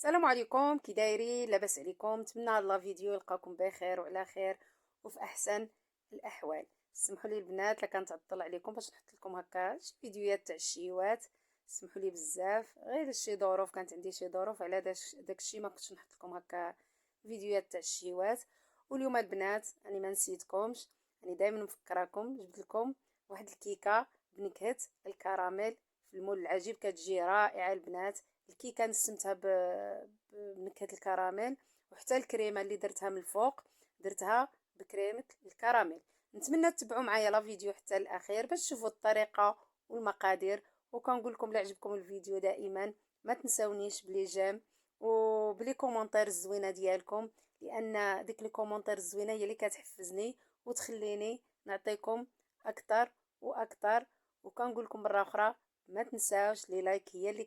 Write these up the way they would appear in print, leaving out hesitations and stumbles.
السلام عليكم، كي دايرين؟ لاباس عليكم؟ نتمنى هاد لا فيديو يلقاكم بخير وعلى خير وفي احسن الاحوال. سمحوا لي البنات الا كنتعطل عليكم باش نحط لكم هكا شي فيديوهات تاع الشيوات. سمحوا لي بزاف، غير شي ظروف، كانت عندي شي ظروف على داكشي ما كنتش نحط لكم هكا فيديوهات تاع الشيوات. واليوم البنات راني ما نسيتكمش، راني دائما مفكراكم، جبت لكم واحد الكيكه بنكهه الكراميل في المول العجيب، كتجي رائعه البنات. الكيكه نسمتها بنكهه الكراميل، وحتى الكريمه اللي درتها من الفوق درتها بكريمه الكراميل. نتمنى تتبعوا معايا لا فيديو حتى الاخير باش تشوفوا الطريقه والمقادير. وكنقول لكم لا عجبكم الفيديو دائما ما تنساونيش بلي جيم وبلي كومونتير الزوينه ديالكم، لان ديك لي كومونتير الزوينه هي اللي كتحفزني وتخليني نعطيكم اكثر واكثر. وكنقول لكم مره اخرى ما تنساوش لي لايك، هي اللي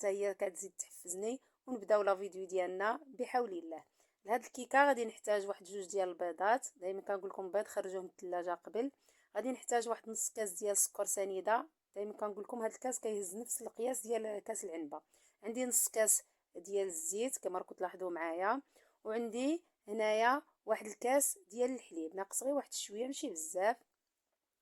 هي كتزيد تحفزني. ونبداو لا فيديو ديالنا بحول الله. لهاد الكيكه غادي نحتاج واحد جوج ديال البيضات، دائما كنقول لكم بيض خرجوه من الثلاجه قبل. غادي نحتاج واحد نص كاس ديال السكر سنيده، دائما كنقول لكم هاد الكاس كيهز نفس القياس ديال كاس العنبه. عندي نص كاس ديال الزيت كما راكم تلاحظوا معايا، وعندي هنايا واحد الكاس ديال الحليب ناقص غير واحد شويه ماشي بزاف.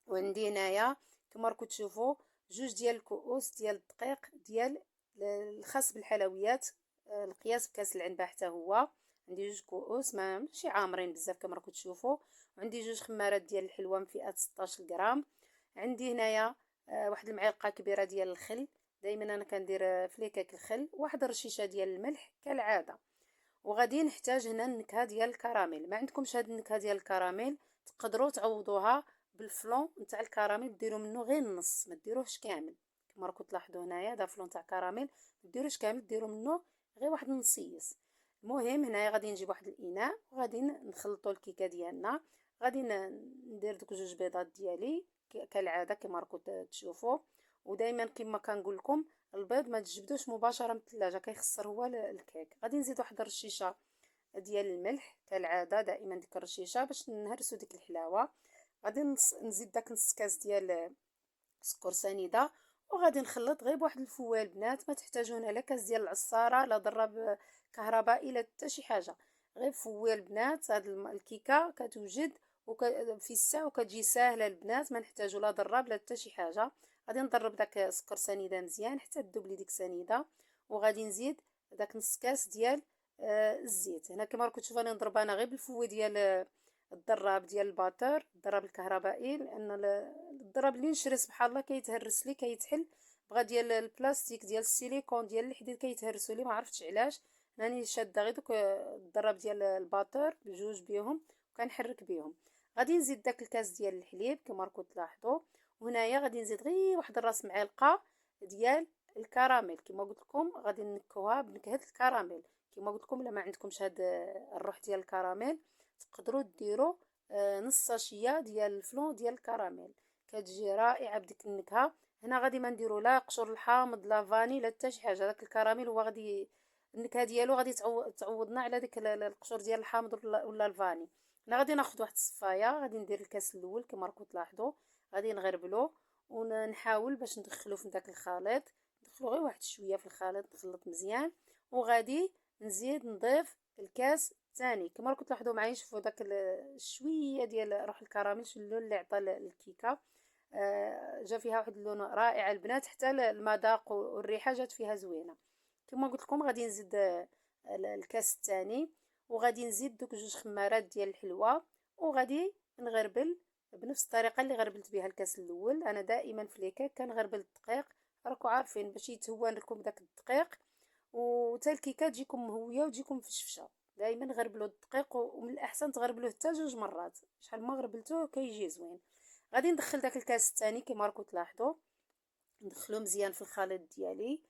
وعندي هنايا كما راكم تشوفوا جوج ديال الكؤوس ديال الدقيق ديال الخاص بالحلويات، القياس بكاس العنبه حتى هو. عندي جوج كؤوس ماشي عامرين بزاف كما راكم تشوفوا. وعندي جوج خمارات ديال الحلوى من فئه 16 غرام. عندي هنايا واحد المعلقه كبيره ديال الخل، دائما انا كندير في ليكاك الخل، واحد الرشيشه ديال الملح كالعاده. وغادي نحتاج هنا النكهه ديال الكراميل. ما عندكمش هاد النكهه ديال الكراميل تقدروا تعوضوها بالفلون نتاع الكراميل، ديروا منه غير النص، ما ديروهش كامل. كما راكم تلاحظوا هنايا هذا فلون تاع كراميل، ما ديروش كامل، ديروا منه غير واحد النصيص. المهم هنايا غادي نجيب واحد الاناء وغادي نخلطوا الكيكه ديالنا. غادي ندير دوك جوج بيضات ديالي كالعاده كما راكم تشوفوا. ودائما كما كنقول لكم البيض ما تجبدوش مباشره من الثلاجه، كيخسر هو الكيك. غادي نزيد واحد الرشيشه ديال الملح كالعاده، دائما ديك الرشيشه باش نهرسو ديك الحلاوه. غادي نزيد داك نص كاس ديال سكر سنيده، وغادي نخلط غير بواحد الفوال البنات. ما تحتاجون لا كاس ديال العصاره لا ضرب كهربائي لا حتى شي حاجه، غير فوال البنات. هاد الكيكه كتوجد في الساعه وكتجي ساهله البنات، ما نحتاجو لا ضراب لا حتى شي حاجه. غادي نضرب داك سكر سنيده مزيان حتى تذوب لي ديك سنيده. وغادي نزيد داك نص كاس ديال الزيت. هنا كما راكم تشوفوا انا نضرب انا غير بالفوي ديال الضراب ديال الباتور، الضراب الكهربائي، لان الضراب اللي نشري سبحان الله كيتهرس لي كيتحل. بغا ديال البلاستيك ديال السيليكون ديال الحديد كيتهرسوا لي، ما عرفتش علاش. راني شاده غير دوك الضراب ديال الباتور بجوج بيهم وكنحرك بيهم. غادي نزيد داك الكاس ديال الحليب كما راكم تلاحظوا. وهنايا غادي نزيد غير واحد الراس معلقه ديال الكراميل. كما قلت لكم غادي نكوها بنكهه الكراميل. كما قلت لكم الا ما عندكمش هاد الروح ديال الكراميل تقدروا ديروا نص ساشيه ديال الفلون ديال الكراميل، كتجي رائعه بديك النكهه. هنا غادي ما نديروا لا قشور الحامض لا فاني لا حتى شي حاجه، داك الكراميل هو غادي النكهه ديالو غادي تعوضنا على ديك القشور ديال الحامض ولا الفاني. انا غادي ناخذ واحد الصفايه، غادي ندير الكاس الاول كما راكم تلاحظوا. غادي نغربلو ونحاول باش ندخلو في داك الخليط، ندخلو غير واحد شويه في الخليط نخلط مزيان. وغادي نزيد نضيف الكاس الثاني كما راكم تلاحظوا معايا. شوفوا داك شويه ديال روح الكراميل، شو اللون اللي عطى الكيكه. جا فيها واحد اللون رائع البنات، حتى المذاق والريحه جات فيها زوينه. كما قلت لكم غادي نزيد الكاس الثاني، وغادي نزيد دوك جوج خمارات ديال الحلوى. وغادي نغربل بنفس الطريقه اللي غربلت بها الكاس الاول. انا دائما في ليكاك كنغربل الدقيق، راكم عارفين باش يتهوى لكم داك الدقيق وتا الكيكه تجيكم مهويه وتجيكم فشفشه. دائما غربلوا الدقيق، ومن الاحسن تغربلوه حتى جوج مرات، شحال ما غربلتوه كيجي زوين. غادي ندخل داك الكاس الثاني كما راكم تلاحظوا، ندخلو مزيان في الخليط ديالي.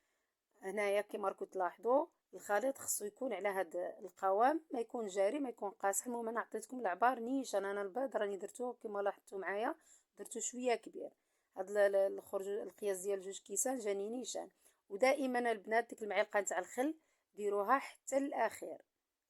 هنايا كما راكم تلاحظوا الخليط خصو يكون على هاد القوام، ما يكون جاري ما يكون قاصح. المهم انا عطيتكم العبار نيشان. انا البيض راني درتوه كما لاحظتوا معايا، درتو شويه كبير. هاد الخرج القياس ديال جوج كيسان جاني نيشان. ودائما البنات ديك المعلقه نتاع الخل ديروها حتى الاخير.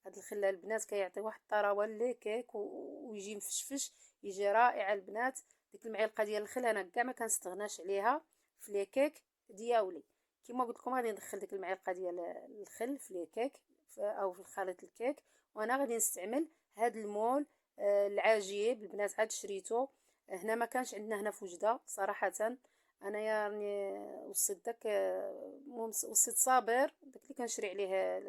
هاد الخل البنات كيعطي واحد الطراوه للكيك ويجي مفشفش، يجي رائع البنات. ديك المعلقه ديال الخل انا كاع ما كنستغناش عليها في لي كيك دياولي. كما قلت لكم غادي ندخل ديك المعلقه ديال الخل في الكيك او في خليط الكيك. وانا غادي نستعمل هذا المول العجيب البنات، عاد شريته هنا، ما كانش عندنا هنا في وجده صراحه. انا يعني وصيت داك المهم وصيت صابر داك اللي كنشري عليه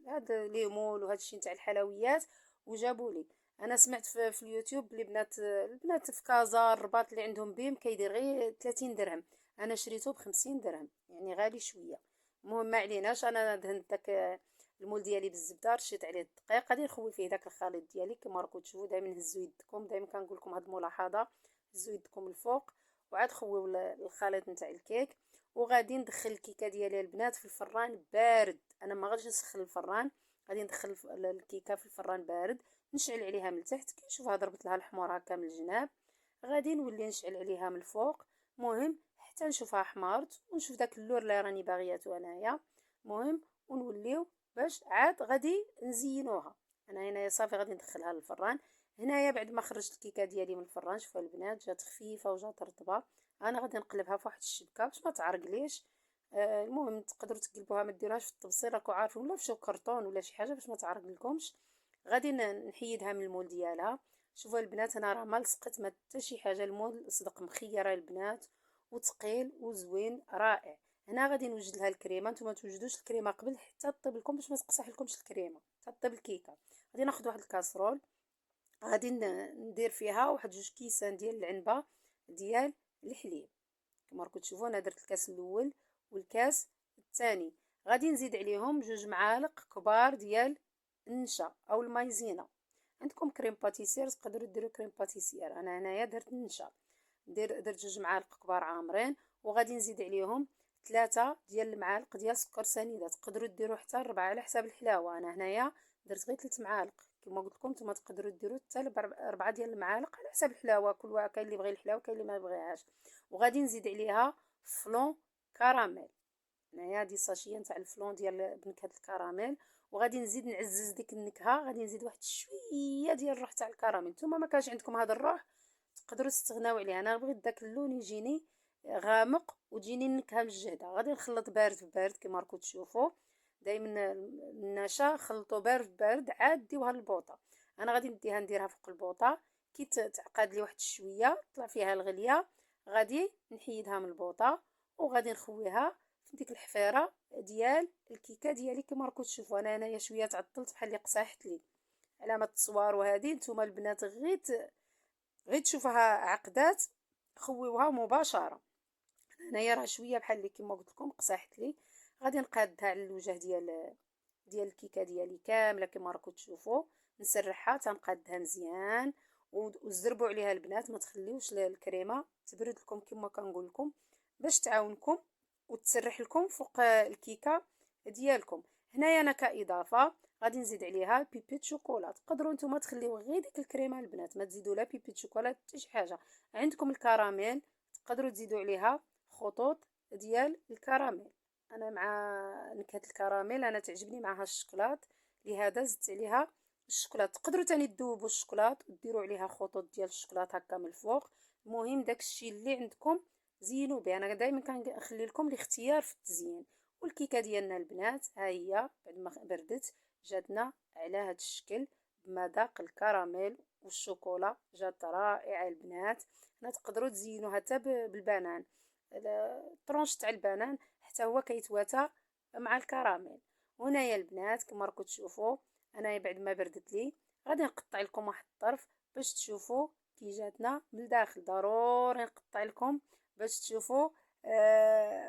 هذا ليمون وهذا الشيء نتاع الحلويات وجابوا لي. انا سمعت في اليوتيوب بلي البنات في كازا الرباط اللي عندهم بيم كيدير غير 30 درهم، انا شريته ب50 درهم يعني غالي شويه. المهم ما عليناش، انا دهنت داك المول ديالي بالزبده، رشيت عليه الدقيق، غادي نخوي فيه داك الخليط ديالي كما راكم تشوفوا. دائما هزوا يدكم، دائما كنقول لكم هذه الملاحظه، هزوا يدكم الفوق وعاد خويو الخليط نتاع الكيك. وغادي ندخل الكيكه ديالي البنات في الفران بارد، انا ما غاديش نسخن الفران، غادي ندخل الكيكه في الفران بارد، نشعل عليها من التحت كي نشوفها ضربت لها الحمر هكا من الجناب، غادي نولي نشعل عليها من الفوق. مهم حتى نشوفها حمارت ونشوف داك اللون اللي راني باغياتو انايا. مهم ونوليو باش عاد غادي نزينوها. انا هنايا صافي غادي ندخلها للفران. هنايا بعد ما خرجت الكيكه ديالي من الفران، شوفوا البنات جات خفيفه وجات رطبه، انا غادي نقلبها في واحد الشبكه باش ما تعرقليش. المهم تقدروا تقلبوها ما ديروهاش في الطبسيل راكم عارفين، ولا في شو كرطون ولا شي حاجه باش ما تعرق لكمش. غادي نحيدها من المول ديالها. شوفوا البنات انا راه ما لصقت ما حتى شي حاجه، المول صدق مخيره البنات وثقيل وزوين رائع. هنا غادي نوجد لها الكريمه، نتوما توجدوش الكريمه قبل حتى طيب لكم باش ما تقصح لكمش الكريمه حتى طيب الكيكه. غادي ناخذ واحد الكاسرول، غادي ندير فيها واحد 2 كيسان ديال العنبه ديال الحليب كما راكم تشوفوا. انا درت الكاس الاول والكاس الثاني، غادي نزيد عليهم 2 معالق كبار ديال النشا او المايزينا. عندكم كريم باتيسير تقدروا ديروا كريم باتيسير، انا هنايا درت النشا، درت 2 معالق كبار عامرين. وغادي نزيد عليهم 3 ديال المعالق ديال سكر سنيده، تقدروا ديروا حتى 4 على حساب الحلاوه، انا هنايا درت غير 3 معالق كما قلت لكم. نتوما تقدروا ديروا حتى 4 ديال المعالق على حساب الحلاوه، كل واحد كاين اللي بغى الحلاوه كاين اللي ما بغيهاش. وغادي نزيد عليها فلون كراميل، هنايا دي ساشيه نتاع الفلون ديال بنكهه الكراميل. وغادي نزيد نعزز ديك النكهه، غادي نزيد واحد شويه ديال الروح تاع الكراميل. نتوما ما كانش عندكم هذا الروح تقدروا تستغناو عليه، انا بغيت داك اللون يجيني غامق وتجيني النكهه مجهده. غادي نخلط بارد في بارد كما راكم تشوفوا، دائما النشا خلطوا بارد في بارد عاد ديوها للبوطه. انا غادي نديرها فوق البوطه كي تعقد لي واحد شويه طلع فيها الغليه، غادي نحيدها من البوطه وغادي نخويها في ديك الحفيره ديال الكيكه ديالي كما راكم تشوفوا. انا هنايا شويه تعطلت بحال اللي قصحت لي علامه التصوير، وهذه نتوما البنات غير تشوفوها عقدات خويوها مباشره. هنايا راه شويه بحال اللي كما قلت لكم قصحت لي. غادي نقادها على الوجه ديال الكيكه ديالي كامله كما راكم تشوفوا، نسرحها تنقادها مزيان وزربوا عليها البنات، ما تخليوش الكريمه تبرد لكم كما كنقول لكم باش تعاونكم وتسرح لكم فوق الكيكه ديالكم. هنايا انا كاضافه غادي نزيد عليها بيبيت شوكولا، تقدروا نتوما تخليو غير ديك الكريمه البنات ما تزيدوا لا بيبيت شوكولا حتى شي حاجه. عندكم الكراميل تقدروا تزيدوا عليها خطوط ديال الكراميل، انا مع نكهه الكراميل انا تعجبني معها الشوكولات، لهذا زدت عليها الشوكولات. تقدروا تاني تذوبوا الشوكولات وديروا عليها خطوط ديال الشوكولات هكا من الفوق. المهم داكشي اللي عندكم زينوا به، انا دائما كنخلي لكم الاختيار في التزيين. والكيكه ديالنا البنات ها هي بعد ما بردت جاتنا على هذا الشكل بمذاق الكراميل والشوكولا، جات رائعه البنات. هنا تقدروا تزينوها حتى بالبنان، طرونش تاع البنان حتى هو كيتواتى مع الكراميل. وهنايا البنات كما راكم تشوفوا انايا بعد ما بردت لي غادي نقطع لكم واحد الطرف باش تشوفوا كي جاتنا من الداخل. ضروري نقطع لكم باش تشوفوا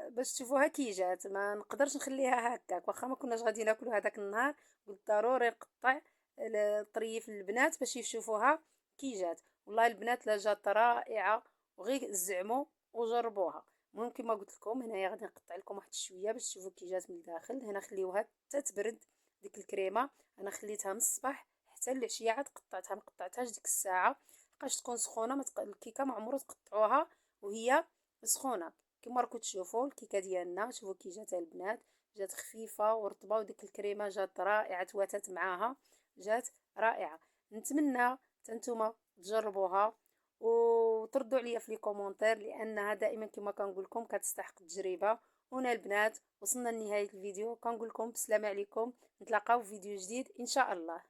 باش تشوفوها كي جات، ما نقدرش نخليها هكاك واخا ما كناش غادي ناكلوا هذاك النهار، قلت ضروري نقطع الطريف للبنات باش يشوفوها كي جات. والله البنات لا جات رائعه وغير زعموا وجربوها. المهم كما قلت لكم هنايا غادي نقطع لكم واحد شويه باش تشوفوا كي جات من الداخل. هنا خليوها حتى تبرد ديك الكريمه، انا خليتها من الصباح حتى العشيه عاد قطعتها، ما قطعتهاش ديك الساعه بقاش تكون سخونه، الكيكه ما عمرو تقطعوها وهي سخونه. كما راكم تشوفوا الكيكه ديالنا شوفوا كي جات البنات، جات خفيفه ورطبه وديك الكريمه جات رائعه تواتت معاها، جات رائعه. نتمنى نتوما تجربوها وتردوا عليا في لي كومونتير، لانها دائما كما كنقول لكم كتستحق التجربه. هنا البنات وصلنا لنهاية الفيديو، كنقول لكم بسلام عليكم، نتلاقاو في فيديو جديد ان شاء الله.